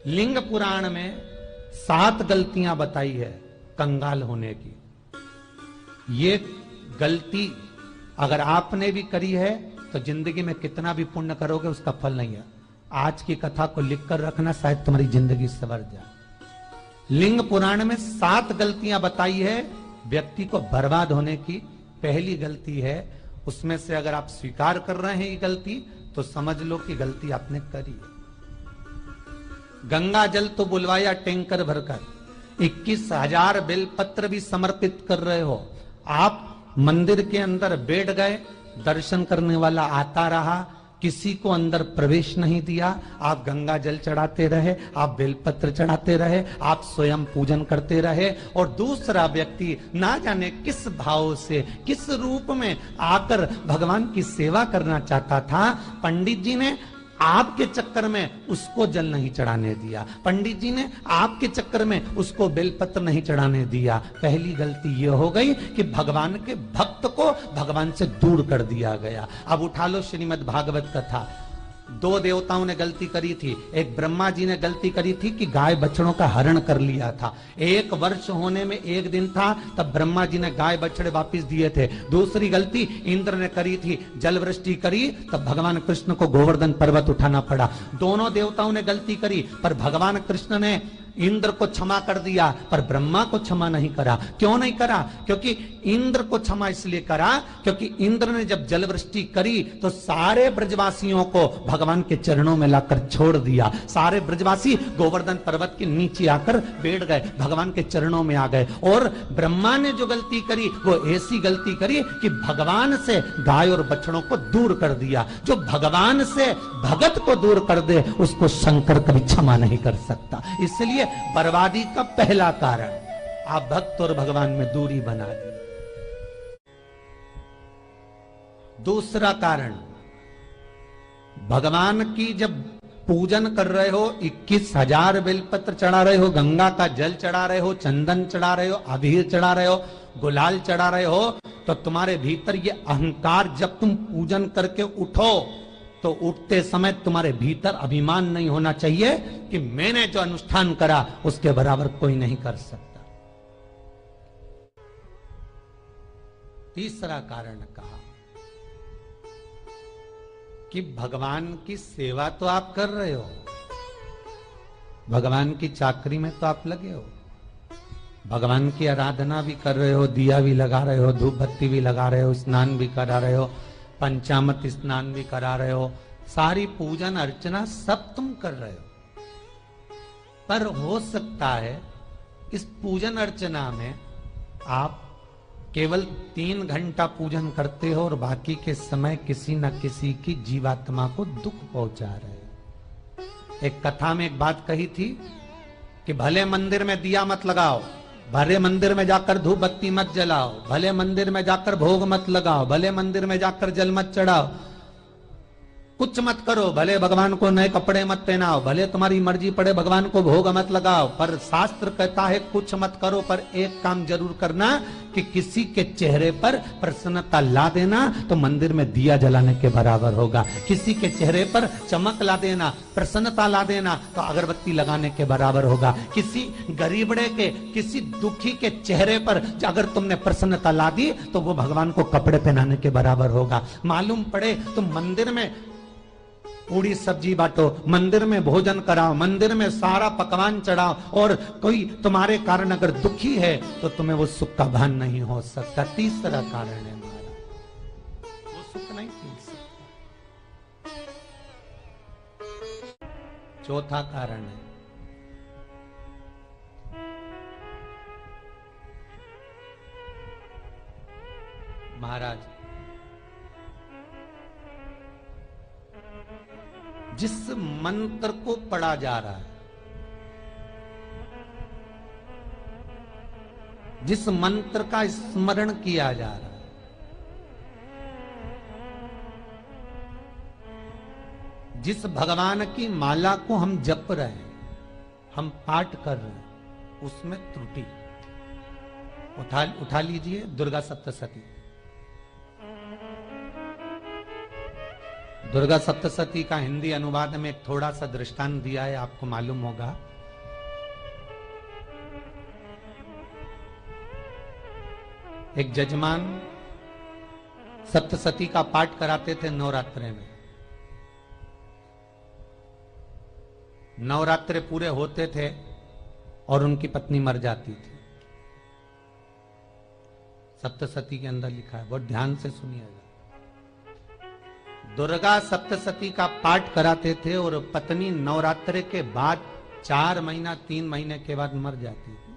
लिंग पुराण में 7 गलतियां बताई है कंगाल होने की। ये गलती अगर आपने भी करी है तो जिंदगी में कितना भी पुण्य करोगे उसका फल नहीं है। आज की कथा को लिखकर रखना, शायद तुम्हारी जिंदगी संवर जाए। लिंग पुराण में 7 गलतियां बताई है व्यक्ति को बर्बाद होने की। पहली गलती है, उसमें से अगर आप स्वीकार कर रहे हैं ये गलती तो समझ लो कि गलती आपने करी है। गंगा जल तो बुलवाया टैंकर भरकर, 21,000 बेलपत्र भी समर्पित कर रहे हो। आप मंदिर के अंदर बैठ गए, दर्शन करने वाला आता रहा, किसी को अंदर प्रवेश नहीं दिया। आप गंगा जल चढ़ाते रहे, आप बेलपत्र चढ़ाते रहे, आप स्वयं पूजन करते रहे, और दूसरा व्यक्ति ना जाने किस भाव से, किस रूप में आकर भगवान की सेवा करना चाहता था। पंडित जी ने आपके चक्कर में उसको जल नहीं चढ़ाने दिया, पंडित जी ने आपके चक्कर में उसको बेलपत्र नहीं चढ़ाने दिया। पहली गलती यह हो गई कि भगवान के भक्त को भगवान से दूर कर दिया गया। अब उठा लो श्रीमद् भागवत कथा। 2 देवताओं ने गलती करी थी। एक ब्रह्मा जी ने गलती करी थी कि गाय बछड़ों का हरण कर लिया था। 1 वर्ष होने में 1 दिन था तब ब्रह्मा जी ने गाय बछड़े वापस दिए थे। दूसरी गलती इंद्र ने करी थी, जल वृष्टि करी तब भगवान कृष्ण को गोवर्धन पर्वत उठाना पड़ा। दोनों देवताओं ने गलती करी, पर भगवान कृष्ण ने इंद्र को क्षमा कर दिया पर ब्रह्मा को क्षमा नहीं करा। क्यों नहीं करा? क्योंकि इंद्र को क्षमा इसलिए करा क्योंकि इंद्र ने जब जलवृष्टि करी तो सारे ब्रजवासियों को भगवान के चरणों में लाकर छोड़ दिया। सारे ब्रजवासी गोवर्धन पर्वत के नीचे आकर बैठ गए, भगवान के चरणों में आ गए। और ब्रह्मा ने जो गलती करी वो ऐसी गलती करी कि भगवान से गाय और बछड़ों को दूर कर दिया। जो भगवान से भगत को दूर कर दे उसको शंकर कभी क्षमा नहीं कर सकता। इसलिए बर्बादी का पहला कारण आप भक्त और भगवान में दूरी बना दी। दूसरा कारण, भगवान की जब पूजन कर रहे हो, 21,000 बेलपत्र चढ़ा रहे हो, गंगा का जल चढ़ा रहे हो, चंदन चढ़ा रहे हो, अबीर चढ़ा रहे हो, गुलाल चढ़ा रहे हो, तो तुम्हारे भीतर ये अहंकार, जब तुम पूजन करके उठो तो उठते समय तुम्हारे भीतर अभिमान नहीं होना चाहिए कि मैंने जो अनुष्ठान करा उसके बराबर कोई नहीं कर सकता। तीसरा कारण कहा कि भगवान की सेवा तो आप कर रहे हो, भगवान की चाकरी में तो आप लगे हो, भगवान की आराधना भी कर रहे हो, दिया भी लगा रहे हो, धूप बत्ती भी लगा रहे हो, स्नान भी करा रहे हो, पंचामृत स्नान भी करा रहे हो, सारी पूजन अर्चना सब तुम कर रहे हो। पर हो सकता है इस पूजन अर्चना में आप केवल 3 घंटा पूजन करते हो और बाकी के समय किसी न किसी की जीवात्मा को दुख पहुंचा रहे हो। एक कथा में एक बात कही थी कि भले मंदिर में दिया मत लगाओ, भले मंदिर में जाकर धूप बत्ती मत जलाओ, भले मंदिर में जाकर भोग मत लगाओ, भले मंदिर में जाकर जल मत चढ़ाओ, कुछ मत करो, भले भगवान को नए कपड़े मत पहनाओ, भले तुम्हारी मर्जी पड़े भगवान को भोग मत लगाओ, पर शास्त्र कहता है कुछ मत करो, पर एक काम जरूर करना कि किसी के चेहरे पर प्रसन्नता ला देना तो मंदिर में दिया जलाने के बराबर होगा। किसी के चेहरे पर चमक ला देना, प्रसन्नता ला देना तो अगरबत्ती लगाने के बराबर होगा। किसी गरीबड़े के, किसी दुखी के चेहरे पर अगर तुमने प्रसन्नता ला दी तो वो भगवान को कपड़े पहनाने के बराबर होगा। मालूम पड़े तुम मंदिर में पूरी सब्जी बांटो, मंदिर में भोजन कराओ, मंदिर में सारा पकवान चढ़ाओ, और कोई तुम्हारे कारण अगर दुखी है तो तुम्हें वो सुख का भान नहीं हो सकता। तीसरा कारण है हमारा, वो सुख नहीं मिल सकता। चौथा कारण है महाराज, जिस मंत्र को पढ़ा जा रहा है, जिस मंत्र का स्मरण किया जा रहा है, जिस भगवान की माला को हम जप रहे हैं, हम पाठ कर रहे हैं, उसमें त्रुटि। उठा लीजिए दुर्गा सप्तशती। दुर्गा सप्तशती का हिंदी अनुवाद में एक थोड़ा सा दृष्टांत दिया है, आपको मालूम होगा। एक जजमान सप्तशती का पाठ कराते थे नवरात्रे में। नवरात्रे पूरे होते थे और उनकी पत्नी मर जाती थी। सप्तशती के अंदर लिखा है, बहुत ध्यान से सुनिएगा। दुर्गा सप्तशती का पाठ कराते थे और पत्नी नवरात्रे के बाद 4 महीना 3 महीने के बाद मर जाती थी।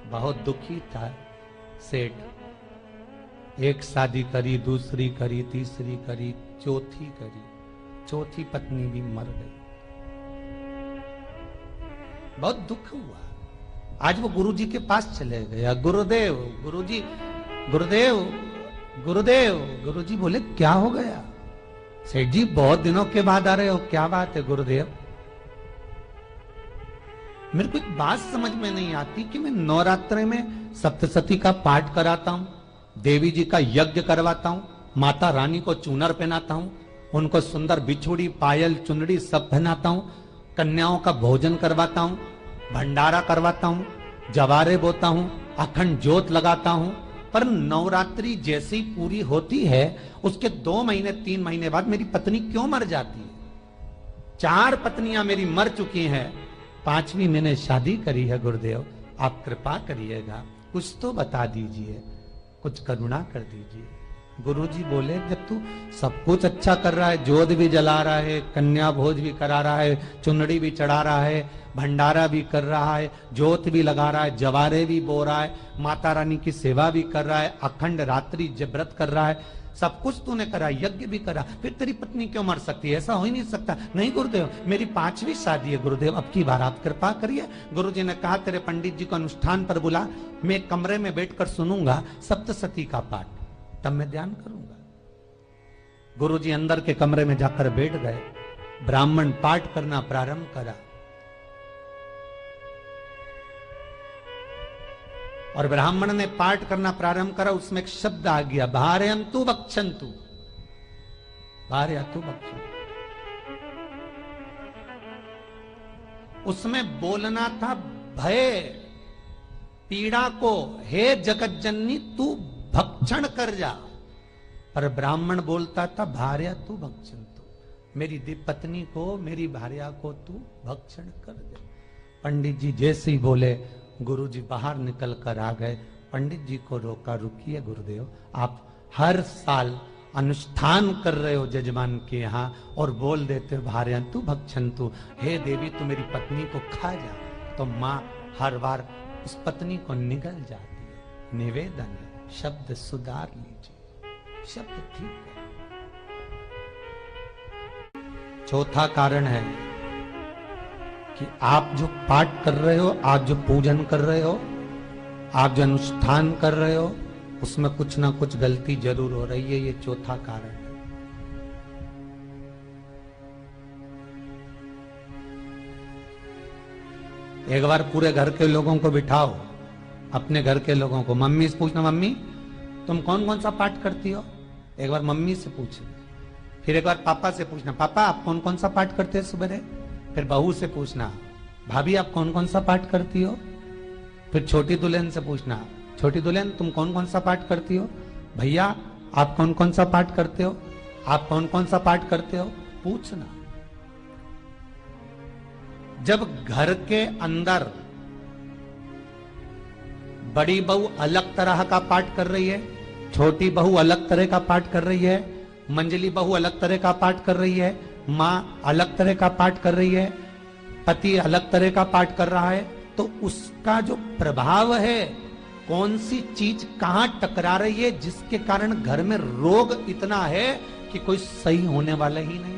बहुत दुखी था सेठ। एक शादी करी, दूसरी करी, तीसरी करी, चौथी करी, चौथी पत्नी भी मर गई। बहुत दुख हुआ। आज वो गुरुजी के पास चले गया, गुरुदेव, गुरुजी, गुरुदेव, गुरुदेव। गुरुजी बोले क्या हो गया? सेठ जी बहुत दिनों के बाद आ रहे हो, क्या बात है गुरुदेव? मेरे को एक बात समझ में नहीं आती कि मैं नवरात्रे में सप्तशती का पाठ कराता हूं, देवी जी का यज्ञ करवाता हूं, माता रानी को चूनर पहनाता हूं, उनको सुंदर बिछुड़ी, पायल, चुनरी सब पहनाता हूं, कन्याओं का भोजन करवाता हूं, भंडारा करवाता हूं, जवारे बोता हूं, अखंड ज्योत लगाता हूं, पर नवरात्रि जैसी पूरी होती है उसके 2 महीने 3 महीने बाद मेरी पत्नी क्यों मर जाती है? 4 पत्नियां मेरी मर चुकी हैं, 5वीं मैंने शादी करी है। गुरुदेव आप कृपा करिएगा, कुछ तो बता दीजिए, कुछ करुणा कर दीजिए। गुरुजी बोले जब तू सब कुछ अच्छा कर रहा है, जोत भी जला रहा है, कन्या भोज भी करा रहा है, चुनरी भी चढ़ा रहा है, भंडारा भी कर रहा है, जोत भी लगा रहा है, जवारे भी बो रहा है, माता रानी की सेवा भी कर रहा है, अखंड रात्रि व्रत कर रहा है, सब कुछ तूने करा, यज्ञ भी करा, फिर तेरी पत्नी क्यों मर सकती है? ऐसा हो ही नहीं सकता। नहीं गुरुदेव मेरी 5वीं शादी है गुरुदेव, अब की बार आप कृपा करिए। गुरुजी ने कहा तेरे पंडित जी को अनुष्ठान पर बुला, मैं कमरे में बैठकर सुनूंगा सप्तशती का पाठ, तब मैं ध्यान करूंगा। गुरुजी अंदर के कमरे में जाकर बैठ गए, ब्राह्मण पाठ करना प्रारंभ करा और ब्राह्मण ने पाठ करना प्रारंभ करा। उसमें एक शब्द आ गया, भारयंतु वक्षंतु, भारयंतु वक्षंतु। उसमें बोलना था भय पीड़ा को, हे जगत जननी तू भक्षण कर जा, पर ब्राह्मण बोलता था भार्या तू भक्षण तू, मेरी पत्नी को, मेरी भार्या को तू भक्षण कर दे। पंडित जी जैसे ही बोले गुरुजी बाहर निकल कर आ गए। पंडित जी को रोका, रुकिए गुरुदेव, आप हर साल अनुष्ठान कर रहे हो जजमान के यहाँ और बोल देते हो भार्या तू भक्षण तू, हे देवी तू मेरी पत्नी को खा जा, तो माँ हर बार उस पत्नी को निगल जाती है। निवेदन है, शब्द सुधार लीजिए, शब्द ठीक है। चौथा कारण है कि आप जो पाठ कर रहे हो, आप जो पूजन कर रहे हो, आप जो अनुष्ठान कर रहे हो, उसमें कुछ ना कुछ गलती जरूर हो रही है। ये चौथा कारण है। एक बार पूरे घर के लोगों को बिठाओ, अपने घर के लोगों को, मम्मी से पूछना मम्मी तुम कौन कौन सा पाठ करती हो? एक बार मम्मी से पूछना, फिर एक बार पापा से पूछना, पापा आप कौन कौन सा पाठ करते हैं सुबह? फिर बहू से पूछना, भाभी आप कौन कौन सा पाठ करती हो? फिर छोटी दुल्हन से पूछना, छोटी दुल्हन तुम कौन कौन सा पाठ करती हो? भैया आप कौन कौन सा पाठ करते हो? आप कौन कौन सा पाठ करते हो? पूछना। जब घर के अंदर बड़ी बहू अलग तरह का पाठ कर रही है, छोटी बहू अलग तरह का पाठ कर रही है, मंजली बहू अलग तरह का पाठ कर रही है, माँ अलग तरह का पाठ कर रही है, पति अलग तरह का पाठ कर रहा है, तो उसका जो प्रभाव है, कौन सी चीज कहां टकरा रही है, जिसके कारण घर में रोग इतना है कि कोई सही होने वाला ही नहीं है।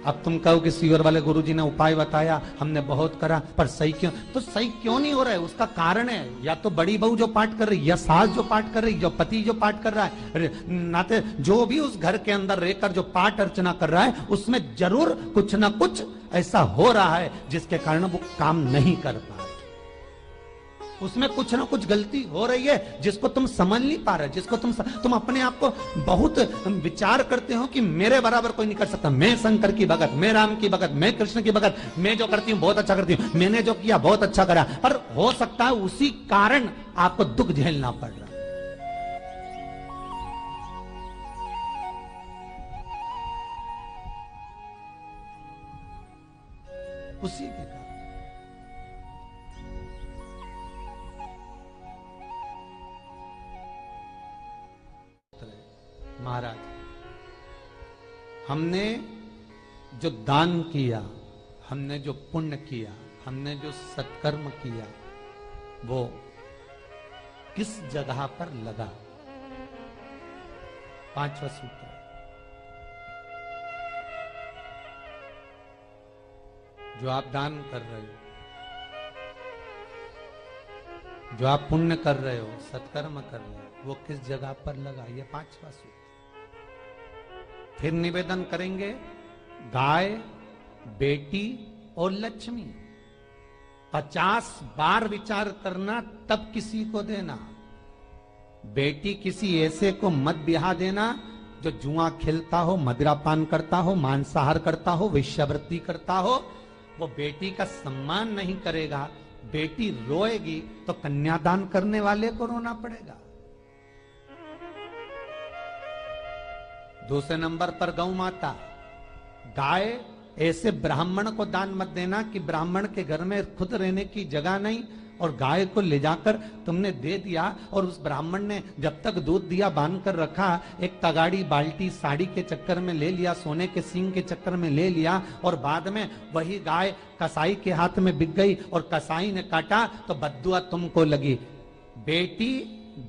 अब तुम कहो कि सीवर वाले गुरुजी ने उपाय बताया, हमने बहुत करा, पर सही क्यों? तो सही क्यों नहीं हो रहा है? उसका कारण है या तो बड़ी बहू जो पाठ कर रही, या सास जो पाठ कर रही, या पति जो पाठ कर रहा है, नाते जो भी उस घर के अंदर रहकर जो पाठ अर्चना कर रहा है, उसमें जरूर कुछ ना कुछ ऐसा हो रहा है जिसके कारण वो काम नहीं कर पा रहे। उसमें कुछ ना कुछ गलती हो रही है जिसको तुम समझ नहीं पा रहे, जिसको तुम अपने आप को बहुत विचार करते हो कि मेरे बराबर कोई नहीं कर सकता, मैं शंकर की भगत, मैं राम की भगत, मैं कृष्ण की भगत, मैं जो करती हूँ बहुत अच्छा करती हूँ, मैंने जो किया बहुत अच्छा करा, पर हो सकता है उसी कारण आपको दुख झेलना पड़ रहा। उसी के कारण महाराज, हमने जो दान किया, हमने जो पुण्य किया, हमने जो सत्कर्म किया, वो किस जगह पर लगा? पांचवा सूत्र, जो आप दान कर रहे हो, जो आप पुण्य कर रहे हो, सत्कर्म कर रहे हो, वो किस जगह पर लगा? ये पांचवा सूत्र। फिर निवेदन करेंगे, गाय, बेटी और लक्ष्मी 50 बार विचार करना, तब किसी को देना। बेटी किसी ऐसे को मत ब्याह देना जो जुआ खेलता हो, मदिरापान करता हो, मांसाहार करता हो, वेश्यावृत्ति करता हो। वो बेटी का सम्मान नहीं करेगा, बेटी रोएगी तो कन्यादान करने वाले को रोना पड़ेगा। दूसरे नंबर पर गौ माता, गाय ऐसे ब्राह्मण को दान मत देना कि ब्राह्मण के घर में खुद रहने की जगह नहीं और गाय को ले जाकर तुमने दे दिया और उस ब्राह्मण ने जब तक दूध दिया बांध कर रखा, एक तगाड़ी बाल्टी साड़ी के चक्कर में ले लिया, सोने के सींग के चक्कर में ले लिया और बाद में वही गाय कसाई के हाथ में बिक गई और कसाई ने काटा तो बद्दुआ तुमको लगी। बेटी,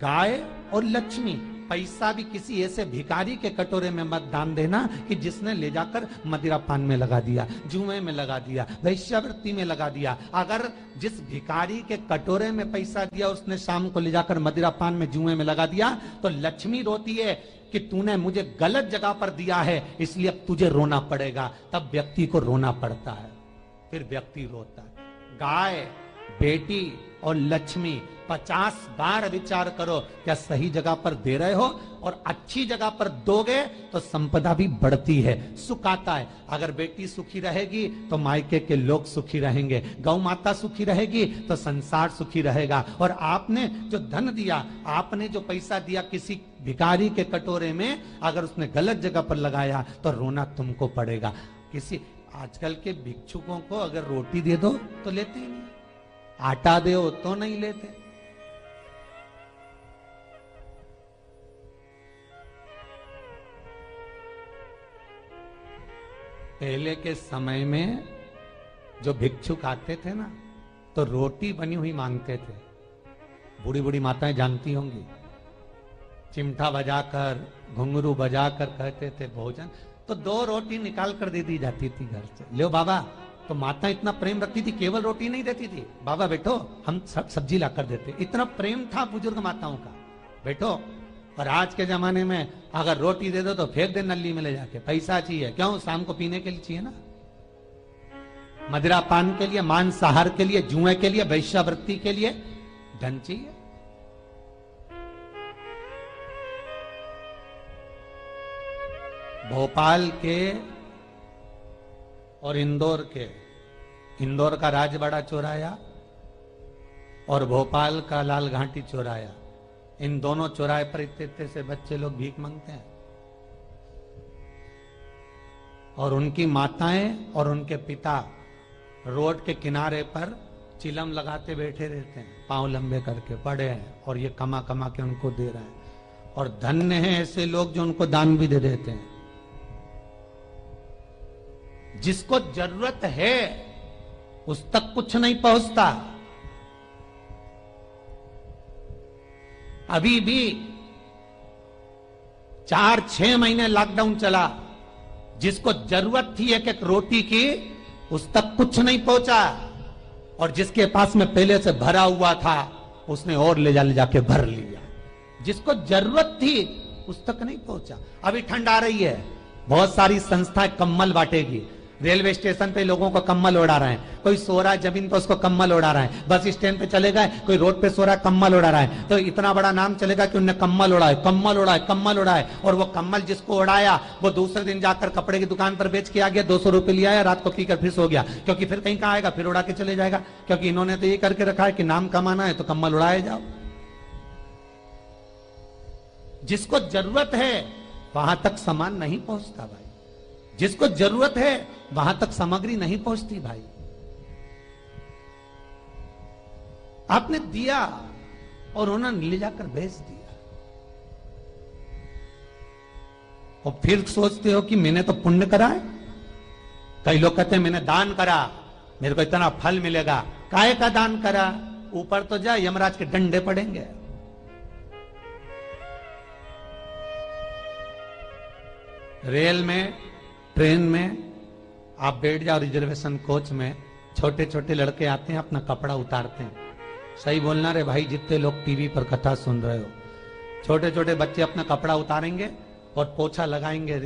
गाय और लक्ष्मी, पैसा भी किसी ऐसे भिखारी के कटोरे में मत दान देना कि जिसने ले जाकर मदिरापान में लगा दिया, जुए में लगा दिया, वेश्यावृत्ति में लगा दिया। अगर जिस भिखारी के कटोरे में पैसा दिया उसने शाम को ले जाकर मदिरापान में, जुए में लगा दिया, तो लक्ष्मी रोती है कि तूने मुझे गलत जगह पर दिया है, इसलिए अब तुझे रोना पड़ेगा। तब व्यक्ति को रोना पड़ता है, फिर व्यक्ति रोता है। गाय, बेटी और लक्ष्मी 50 बार विचार करो, क्या सही जगह पर दे रहे हो? और अच्छी जगह पर दोगे तो संपदा भी बढ़ती है, सुख आता है। अगर बेटी सुखी रहेगी तो मायके के लोग सुखी रहेंगे, गौ माता सुखी रहेगी तो संसार सुखी रहेगा। और आपने जो धन दिया, आपने जो पैसा दिया किसी भिखारी के कटोरे में, अगर उसने गलत जगह पर लगाया तो रोना तुमको पड़ेगा। किसी आजकल के भिक्षुकों को अगर रोटी दे दो तो लेते ही नहीं, आटा दो तो नहीं लेते। पहले के समय में जो भिक्षुक आते थे ना, तो रोटी बनी हुई मांगते थे। बूढ़ी बूढ़ी माताएं जानती होंगी, चिमटा बजाकर, घुंघरू बजाकर कहते थे भोजन, तो 2 रोटी निकाल कर दे दी जाती थी घर से। लो बाबा, तो माता इतना प्रेम रखती थी, केवल रोटी नहीं देती थी, बाबा बैठो हम सब्जी ला कर देते। इतना प्रेम था बुजुर्ग माताओं का, बैठो। और आज के जमाने में अगर रोटी दे दो तो फेंक दे नली में ले जाके, पैसा चाहिए। क्यों? शाम को पीने के लिए चाहिए ना, मदिरा पान के लिए, मांसाहार के लिए, जुए के लिए, वेश्यावृत्ति के लिए धन चाहिए। भोपाल के और इंदौर के, इंदौर का राजवाड़ा चौराया और भोपाल का लाल घाटी चौराया, इन दोनों चौराहे पर इतने से बच्चे लोग भीख मांगते हैं और उनकी माताएं और उनके पिता रोड के किनारे पर चिलम लगाते बैठे रहते हैं, पांव लंबे करके पड़े हैं और ये कमा कमा के उनको दे रहे हैं। और धन्य हैं ऐसे लोग जो उनको दान भी दे देते हैं। जिसको जरूरत है उस तक कुछ नहीं पहुंचता। अभी भी 4-6 महीने लॉकडाउन चला, जिसको जरूरत थी एक रोटी की उस तक कुछ नहीं पहुंचा, और जिसके पास में पहले से भरा हुआ था उसने और ले जाके भर लिया। जिसको जरूरत थी उस तक नहीं पहुंचा। अभी ठंड आ रही है, बहुत सारी संस्थाएं कंबल बांटेगी, रेलवे स्टेशन पे लोगों को कम्बल उड़ा रहे हैं, कोई सो रहा है जमीन पर उसको कम्बल उड़ा रहा है, बस स्टैंड पे चले गए कोई रोड पे सो रहा है कम्बल उड़ा रहा है, तो इतना बड़ा नाम चलेगा कि उनने कम्बल उड़ाए, कम्बल उड़ाए, कम्बल उड़ाए। और वो कम्बल जिसको उड़ाया वो दूसरे दिन जाकर कपड़े की दुकान पर बेच के आ गया, 200 रुपए लिया, रात को पीकर फिर सो गया, क्योंकि फिर कहीं कहाँ आएगा, फिर उड़ा के चले जाएगा, क्योंकि इन्होंने तो ये करके रखा है कि नाम कमाना है तो कम्बल उड़ाए जाओ। जिसको जरूरत है वहां तक सामान नहीं पहुंचता भाई, जिसको जरूरत है वहां तक सामग्री नहीं पहुंचती भाई। आपने दिया और उन्होंने ले जाकर बेच दिया, और फिर सोचते हो कि मैंने तो पुण्य करा है। कई लोग कहते हैं मैंने दान करा, मेरे को इतना फल मिलेगा। काहे का दान करा? ऊपर तो जा, यमराज के डंडे पड़ेंगे। रेल में, ट्रेन में आप बैठ जाओ, रिजर्वेशन कोच में छोटे छोटे लड़के आते हैं, अपना कपड़ा उतारते हैं। सही बोलना रे भाई, जितने लोग टीवी पर कथा सुन रहे हो, छोटे छोटे बच्चे अपना कपड़ा उतारेंगे और पोछा लगाएंगे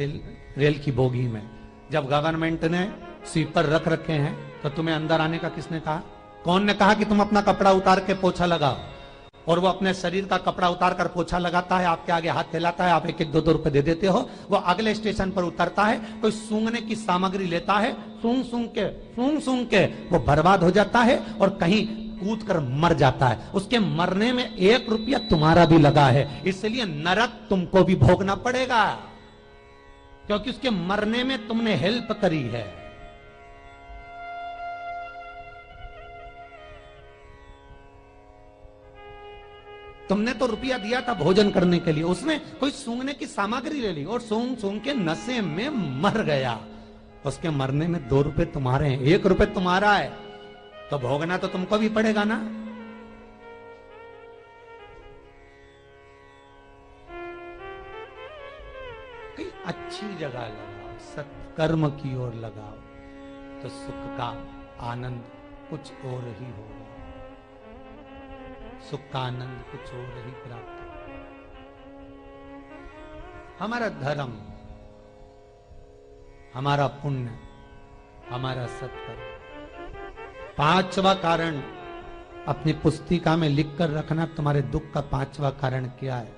रेल की बोगी में। जब गवर्नमेंट ने स्वीपर रख रखे हैं तो तुम्हें अंदर आने का किसने कहा? कौन ने कहा कि तुम अपना कपड़ा उतार के पोछा लगाओ? और वो अपने शरीर का कपड़ा उतार कर पोछा लगाता है, आपके आगे हाथ फैलाता है, आप एक एक 2-2 रुपए दे देते हो। वो अगले स्टेशन पर उतरता है, कोई सूंघने की सामग्री लेता है, सूंघ सूंघ के वो बर्बाद हो जाता है और कहीं कूद कर मर जाता है। उसके मरने में 1 रुपया तुम्हारा भी लगा है, इसलिए नरक तुमको भी भोगना पड़ेगा, क्योंकि उसके मरने में तुमने हेल्प करी है। तुमने तो रुपया दिया था भोजन करने के लिए, उसने कोई सूंघने की सामग्री ले ली और सूंघ सूंघ के नशे में मर गया। उसके मरने में 2 रुपए तुम्हारे हैं, 1 रुपए तुम्हारा है, तो भोगना तो तुमको भी पड़ेगा ना। कहीं अच्छी जगह लगाओ, सत्कर्म की ओर लगाओ, तो सुख का आनंद कुछ और ही होगा, सुख का आनंद कुछ और ही प्राप्त होगा। हमारा धर्म, हमारा पुण्य, हमारा सत्कर्म। 5वां कारण अपनी पुस्तिका में लिखकर रखना, तुम्हारे दुख का 5वां कारण क्या है?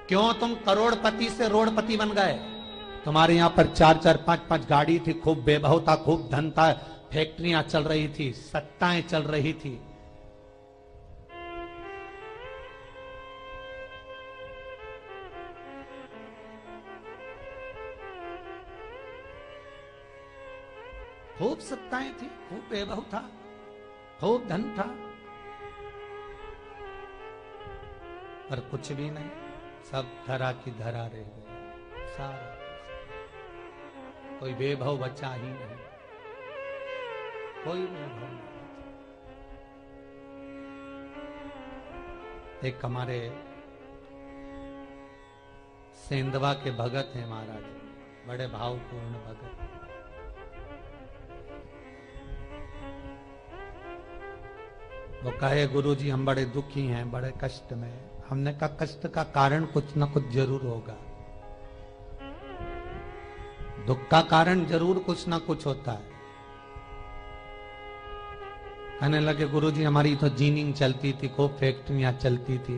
क्यों तुम करोड़पति से रोड़पति बन गए? तुम्हारे यहां पर 4-4, 5-5 गाड़ी थी, खूब वैभव था, खूब धन था, फैक्ट्रियां चल रही थी, सत्ताएं चल रही थी। खूब सत्ताएं थी, खूब वैभव था, खूब धन था, पर कुछ भी नहीं, सब धरा की धरा रह गया। सारा कोई वैभव बचा ही नहीं, कोई वैभव नहीं। एक हमारे सेंधवा के भगत हैं महाराज, बड़े भावपूर्ण भगत। वो कहे गुरुजी हम बड़े दुखी हैं, बड़े कष्ट में। हमने कहा कष्ट का कारण कुछ ना कुछ जरूर होगा, दुख का कारण जरूर कुछ ना कुछ होता है। कहने लगे गुरुजी हमारी तो जीनिंग चलती थी, खूब फैक्ट्रियां चलती थी,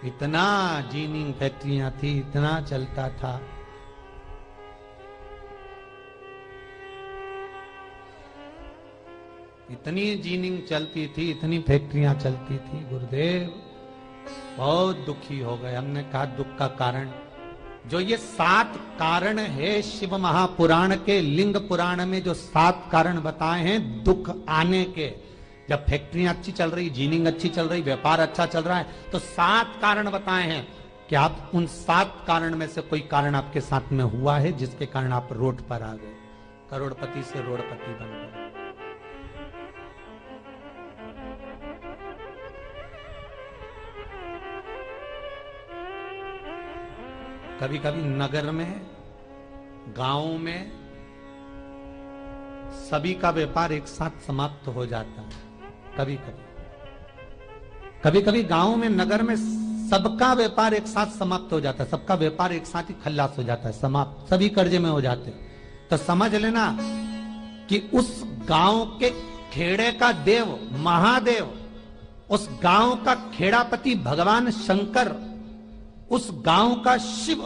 इतना जीनिंग फैक्ट्रियां थी, इतना चलता था। इतनी जीनिंग चलती थी, इतनी फैक्ट्रियां चलती थी, गुरुदेव बहुत दुखी हो गए। हमने कहा दुख का कारण, जो ये 7 कारण है शिव महापुराण के, लिंग पुराण में जो 7 कारण बताए हैं दुख आने के, जब फैक्ट्रियां अच्छी चल रही, जीनिंग अच्छी चल रही, व्यापार अच्छा चल रहा है, तो 7 कारण बताए हैं कि आप उन 7 कारण में से कोई कारण आपके साथ में हुआ है जिसके कारण आप रोड पर आ गए, करोड़पति से रोडपति बन गए। कभी कभी नगर में, गांव में सभी का व्यापार एक साथ समाप्त हो जाता है। कभी कभी गांव में, नगर में सबका व्यापार एक साथ समाप्त हो जाता है, सबका व्यापार एक साथ ही खल्लास हो जाता है, समाप्त, सभी कर्जे में हो जाते हैं। तो समझ लेना कि उस गांव के खेड़े का देव महादेव, उस गांव का खेड़ापति भगवान शंकर, उस गांव का शिव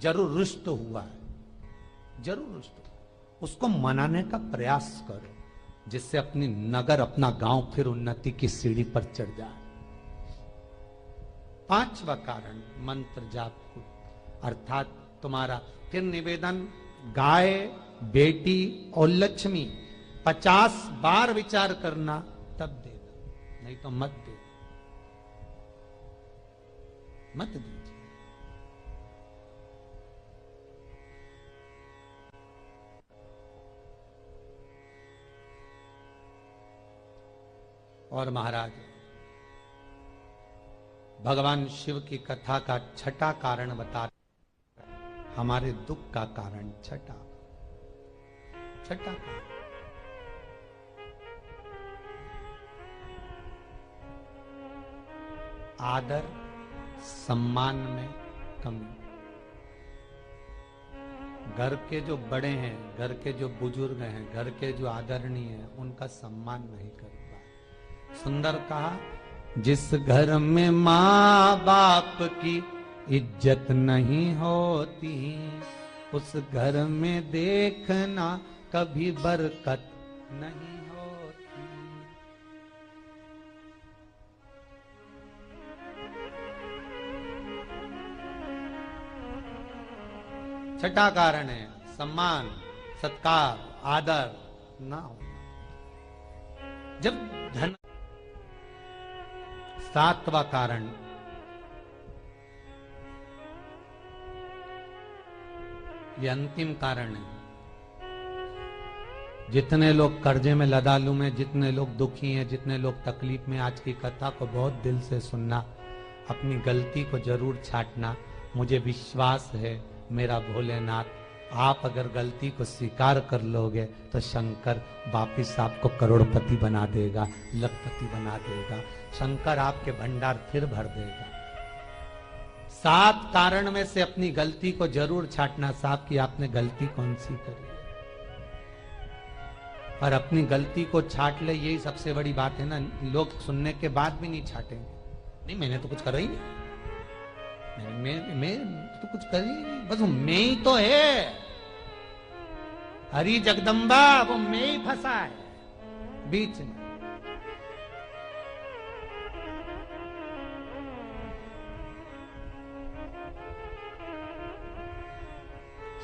जरूर रुष्ट हुआ है, जरूर रुष्ट हुआ। उसको मनाने का प्रयास करो, जिससे अपनी नगर, अपना गांव फिर उन्नति की सीढ़ी पर चढ़ जाए। पांचवा कारण मंत्र जाप को, अर्थात तुम्हारा फिर निवेदन, गाय, बेटी और लक्ष्मी 50 बार विचार करना, तब देना, नहीं तो मत दे, मत दीजिए। और महाराज भगवान शिव की कथा का छठा कारण बता, हमारे दुख का कारण छठा कारण, आदर सम्मान में कमी। घर के जो बड़े हैं, घर के जो बुजुर्ग हैं, घर के जो आदरणीय हैं, उनका सम्मान नहीं कर पाए। सुंदर कहा, जिस घर में माँ बाप की इज्जत नहीं होती, उस घर में देखना कभी बरकत नहीं होती। छठा कारण है सम्मान, सत्कार, आदर ना होना। जब धन, सातवां कारण ये अंतिम कारण है। जितने लोग कर्जे में, लदालू में, जितने लोग दुखी हैं, जितने लोग तकलीफ में, आज की कथा को बहुत दिल से सुनना, अपनी गलती को जरूर छांटना। मुझे विश्वास है मेरा भोलेनाथ, आप अगर गलती को स्वीकार कर लोगे तो शंकर वापिस आपको करोड़पति बना देगा, लखपति बना देगा। शंकर आपके भंडार फिर भर देगा। 7 कारण में से अपनी गलती को जरूर छांटना साहब कि आपने गलती कौन सी करी, और अपनी गलती को छाट ले, यही सबसे बड़ी बात है ना। लोग सुनने के बाद भी नहीं छाटेंगे, नहीं मैंने तो कुछ करा ही नहीं, मैं तो कुछ कर ही नहीं, बस मैं ही तो है, हरी जगदम्बा वो मैं ही फंसा है बीच में।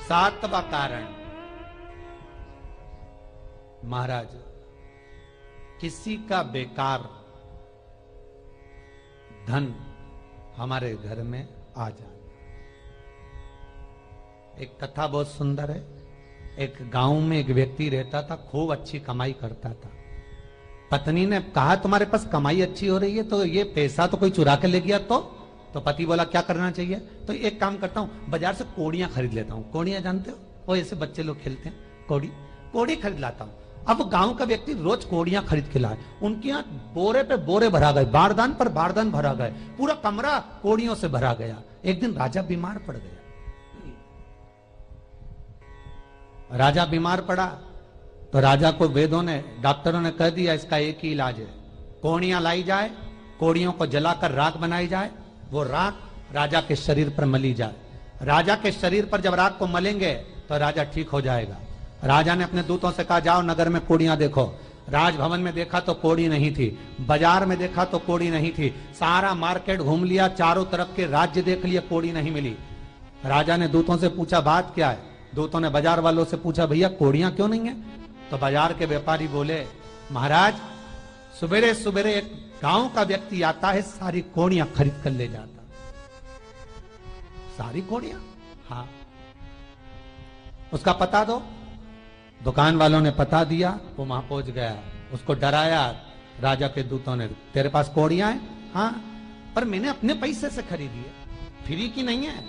सातवां कारण महाराज, किसी का बेकार धन हमारे घर में आ जाए। एक कथा बहुत सुंदर है। एक गांव में एक व्यक्ति रहता था, खूब अच्छी कमाई करता था। पत्नी ने कहा, तुम्हारे पास कमाई अच्छी हो रही है तो ये पैसा तो कोई चुरा के ले गया तो पति बोला क्या करना चाहिए, तो एक काम करता हूं, बाजार से कोड़ियां खरीद लेता हूं। कोड़ियां जानते हो, वो ऐसे बच्चे लोग खेलते हैं, कोड़ी खरीद लाता हूं। अब गांव का व्यक्ति रोज कोड़ियां खरीद के लाए, उनके यहाँ बोरे पे बोरे भरा गए, बारदान पर बारदान भरा गए, पूरा कमरा कोड़ियों से भरा गया। एक दिन राजा बीमार पड़ गया। राजा बीमार पड़ा तो राजा को वेदों ने, डॉक्टरों ने कह दिया इसका एक ही इलाज है, कोड़ियां लाई जाए, कोड़ियों को जलाकर राख बनाई जाए, वो राख राजा के शरीर पर मली जाए। राजा के शरीर पर जब राख को मलेंगे तो राजा ठीक हो जाएगा। राजा ने अपने दूतों से कहा, जाओ नगर में कोड़ियां देखो। राजभवन में देखा तो कोड़ी नहीं थी, बाजार में देखा तो कोड़ी नहीं थी, सारा मार्केट घूम लिया, चारों तरफ के राज्य देख लिया, कोड़ी नहीं मिली। राजा ने दूतों से पूछा बात क्या है। दूतों ने बाजार वालों से पूछा, भैया कोड़ियां क्यों नहीं है। तो बाजार के व्यापारी बोले, महाराज सवेरे सवेरे एक गांव का व्यक्ति आता है, सारी कोड़ियां खरीद कर ले जाता। सारी कोड़ियां? हाँ। उसका पता दो। दुकान वालों ने पता दिया, वो वहां पहुंच गया, उसको डराया। राजा के दूतों ने, तेरे पास कोड़ियां हैं? हाँ, पर मैंने अपने पैसे से खरीदी है, फ्री की नहीं है,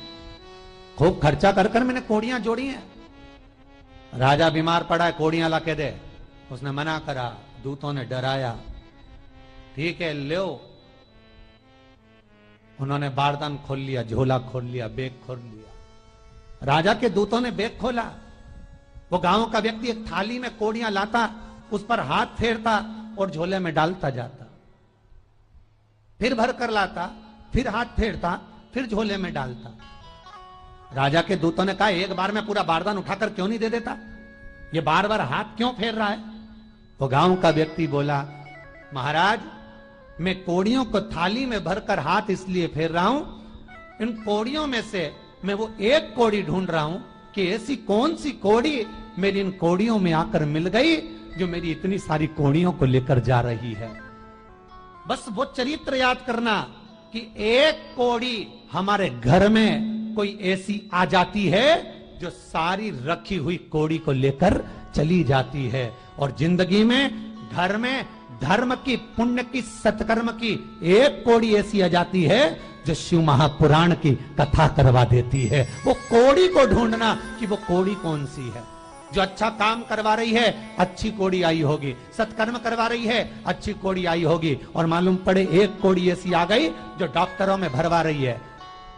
खूब खर्चा कर कर मैंने कोड़ियां जोड़ी हैं। राजा बीमार पड़ा है, कोड़ियां ला के दे। उसने मना करा, दूतों ने डराया, ठीक है लो। उन्होंने बारदान खोल लिया, झोला खोल लिया, बैग खोल लिया। राजा के दूतों ने बैग खोला, वो गांव का व्यक्ति एक थाली में कोड़ियां लाता, उस पर हाथ फेरता और झोले में डालता जाता, फिर भर कर लाता, फिर हाथ फेरता, फिर झोले में डालता। राजा के दूतों ने कहा, एक बार में पूरा बारदान उठाकर क्यों नहीं दे देता, ये बार बार हाथ क्यों फेर रहा है? वो गांव का व्यक्ति बोला, महाराज मैं कोड़ियों को थाली में भरकर हाथ इसलिए फेर रहा हूं, इन कोड़ियों में से मैं वो एक कोड़ी ढूंढ रहा हूं कि ऐसी कौन सी कोड़ी मेरी इन कोड़ियों में आकर मिल गई जो मेरी इतनी सारी कोड़ियों को लेकर जा रही है। बस वो चरित्र याद करना कि एक कोड़ी हमारे घर में कोई ऐसी आ जाती है जो सारी रखी हुई कोड़ी को लेकर चली जाती है। और जिंदगी में घर में धर्म की, पुण्य की, सत्कर्म की एक कोड़ी ऐसी आ जाती है जो शिव महापुराण की कथा करवा देती है। वो कोड़ी को ढूंढना कि वो कोड़ी कौन सी है। जो अच्छा काम करवा रही है अच्छी कोड़ी आई होगी, सत्कर्म करवा रही है अच्छी कोड़ी आई होगी, और मालूम पड़े एक कोड़ी ऐसी आ गई जो डॉक्टरों में भरवा रही है,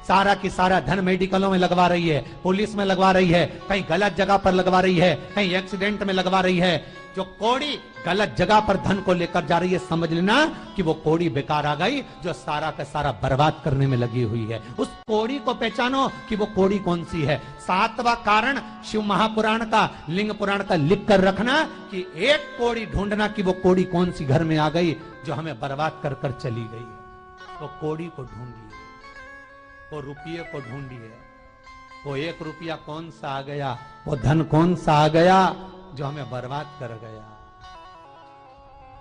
सारा की सारा धन मेडिकलों में लगवा रही है, पुलिस में लगवा रही है, कहीं गलत जगह पर लगवा रही है, कहीं एक्सीडेंट में लगवा रही है। जो कोड़ी गलत जगह पर धन को लेकर जा रही है, समझ लेना कि वो कोड़ी बेकार आ गई जो सारा का सारा बर्बाद करने में लगी हुई है। उस कोड़ी को पहचानो कि वो कोड़ी कौन सी है। 7वां कारण शिव महापुराण का, लिंग पुराण का लिख कर रखना कि एक कोड़ी ढूंढना कि वो कोड़ी कौन सी घर में आ गई जो हमें बर्बाद कर कर चली गई है। वो कोड़ी को ढूंढिए, वो रुपये को ढूंढिए, वो 1 रुपया कौन सा आ गया, वो धन कौन सा आ गया जो हमें बर्बाद कर गया,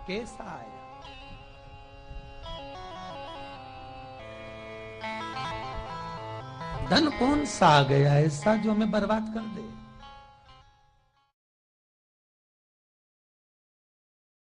कैसा आया। धन कौन सा आ गया ऐसा जो हमें बर्बाद कर दे।